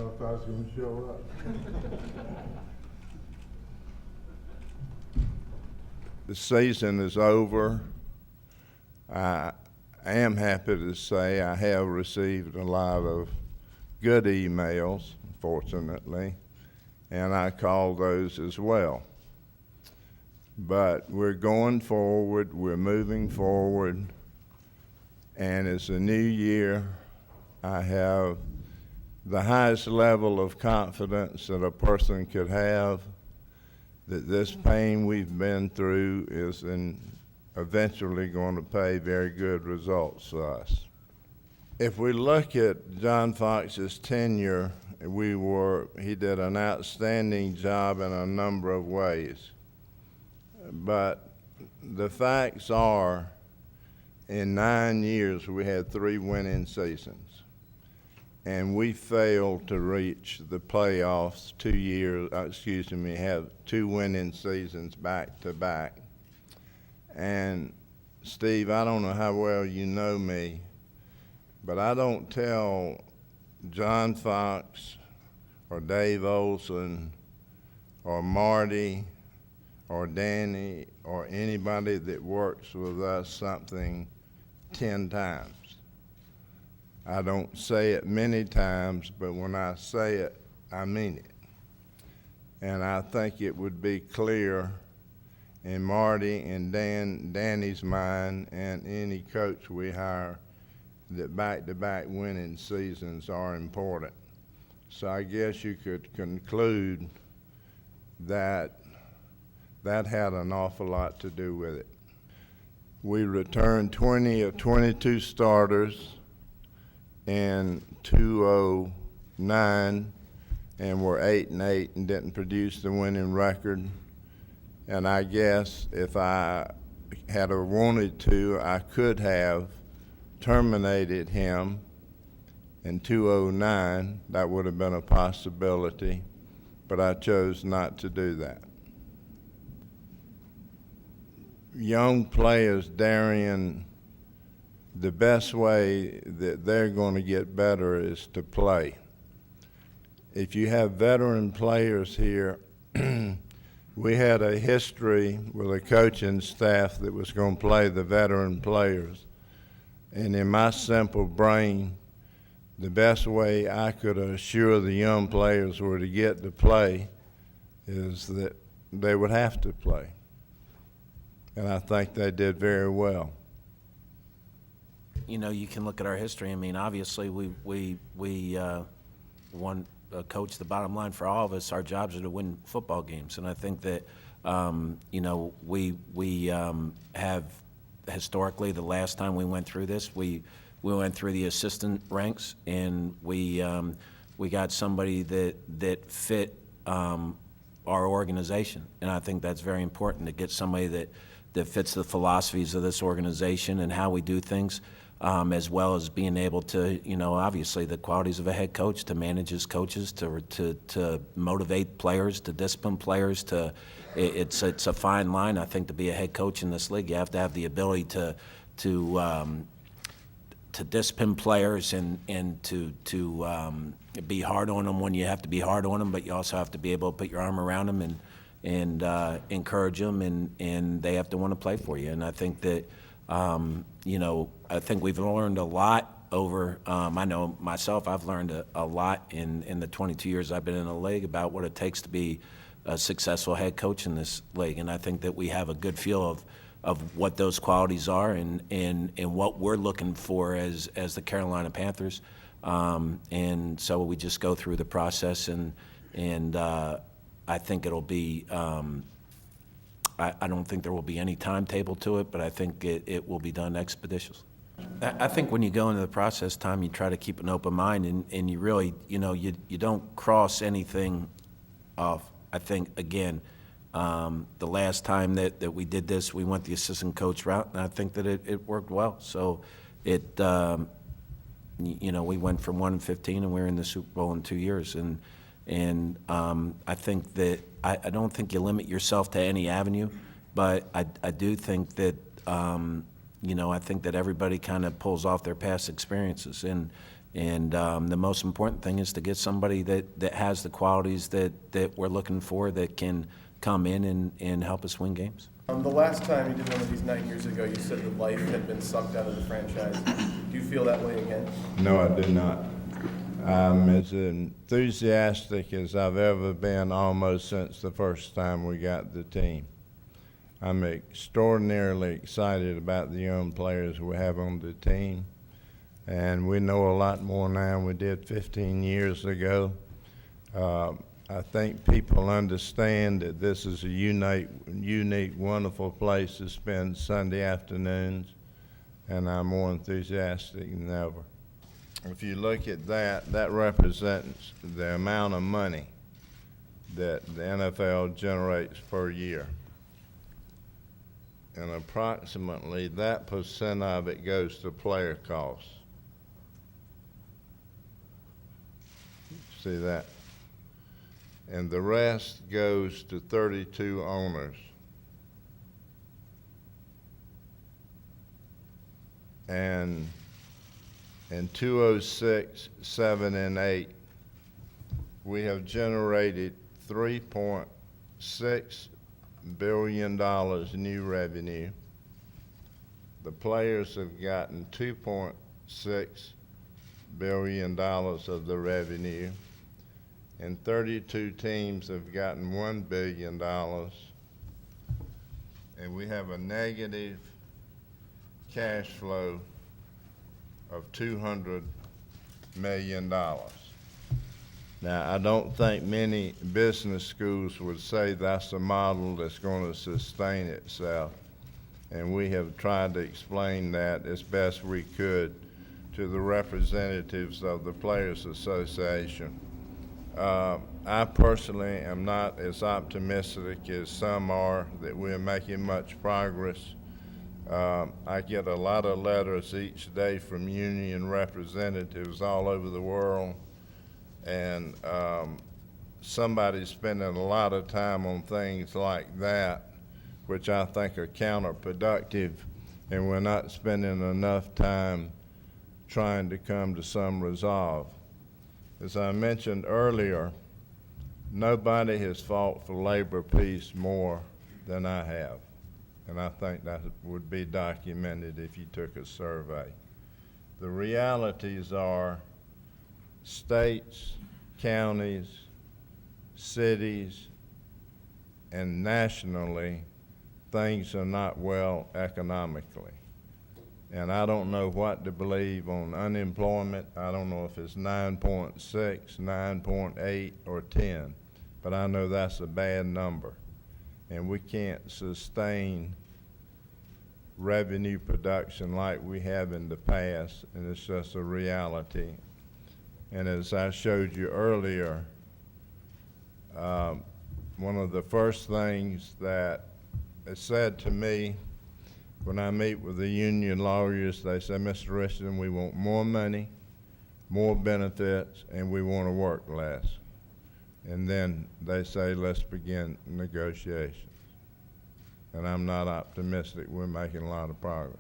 know if I was gonna show up. The season is over. I am happy to say I have received a lot of good emails, fortunately, and I call those as well. But we're going forward, we're moving forward, and it's a new year. I have the highest level of confidence that a person could have that this pain we've been through is eventually going to pay very good results to us. If we look at John Fox's tenure, he did an outstanding job in a number of ways. But the facts are, in 9 years, we had 3 winning seasons. And we failed to reach the playoffs have 2 winning seasons back to back. And Steve, I don't know how well you know me, but I don't tell John Fox or Dave Olson or Marty or Danny or anybody that works with us something 10 times. I don't say it many times, but when I say it, I mean it. And I think it would be clear in Marty and Danny's mind and any coach we hire that back-to-back winning seasons are important. So I guess you could conclude that that had an awful lot to do with it. We returned 20 of 22 starters in 2009 and were 8-8 and didn't produce the winning record. And I guess if I had wanted to, I could have terminated him in 2009. That would have been a possibility, but I chose not to do that. Young players, Darian, the best way that they're going to get better is to play. If you have veteran players here, we had a history with a coaching staff that was going to play the veteran players. And in my simple brain, the best way I could assure the young players were to get to play is that they would have to play. And I think they did very well. You know, you can look at our history. I mean, obviously, we won, coach. The bottom line for all of us, our jobs are to win football games, and I think that you know, we have historically, the last time we went through this, we went through the assistant ranks, and we got somebody that fit our organization, and I think that's very important to get somebody that fits the philosophies of this organization and how we do things. As well as being able to, you know, obviously the qualities of a head coach, to manage his coaches, to motivate players, to discipline players. It's a fine line, I think, to be a head coach in this league. You have to have the ability to discipline players and to be hard on them when you have to be hard on them, but you also have to be able to put your arm around them and encourage them, and they have to want to play for you. And I think that. You know, I think we've learned a lot over, I know myself, I've learned a lot in the 22 years I've been in the league about what it takes to be a successful head coach in this league. And I think that we have a good feel of what those qualities are and what we're looking for as the Carolina Panthers. And so we just go through the process, and I think it'll be, I don't think there will be any timetable to it, but I think it will be done expeditiously. I think when you go into the process, Tom, you try to keep an open mind, and you really, you know, you don't cross anything off. I think, again, the last time that we did this, we went the assistant coach route, and I think that it worked well. So you know, we went from 1-15, and we were in the Super Bowl in 2 years. And I think that I don't think you limit yourself to any avenue, but I do think that you know, I think that everybody kind of pulls off their past experiences, and the most important thing is to get somebody that has the qualities that we're looking for, that can come in and help us win games. The last time you did one of these 9 years ago, you said the life had been sucked out of the franchise. Do you feel that way again? No, I do not. I'm as enthusiastic as I've ever been almost since the first time we got the team. I'm extraordinarily excited about the young players we have on the team, and we know a lot more now than we did 15 years ago. I think people understand that this is a unique, wonderful place to spend Sunday afternoons, and I'm more enthusiastic than ever. If you look at that, that represents the amount of money that the NFL generates per year. And approximately that percent of it goes to player costs. See that? And the rest goes to 32 owners. And in 2006, 7, and 8, we have generated $3.6 billion new revenue. The players have gotten $2.6 billion of the revenue, and 32 teams have gotten $1 billion, and we have a negative cash flow of $200 million. Now, I don't think many business schools would say that's a model that's going to sustain itself, and we have tried to explain that as best we could to the representatives of the Players Association. I personally am not as optimistic as some are that we're making much progress. I get a lot of letters each day from union representatives all over the world, and somebody's spending a lot of time on things like that, which I think are counterproductive, and we're not spending enough time trying to come to some resolve. As I mentioned earlier, nobody has fought for labor peace more than I have. And I think that would be documented if you took a survey. The realities are states, counties, cities, and nationally, things are not well economically. And I don't know what to believe on unemployment. I don't know if it's 9.6, 9.8, or 10, but I know that's a bad number. And we can't sustain revenue production like we have in the past, and it's just a reality. And as I showed you earlier, one of the first things that is said to me when I meet with the union lawyers, they say, Mr. Richardson, we want more money, more benefits, and we want to work less. And then they say, let's begin negotiations. And I'm not optimistic we're making a lot of progress.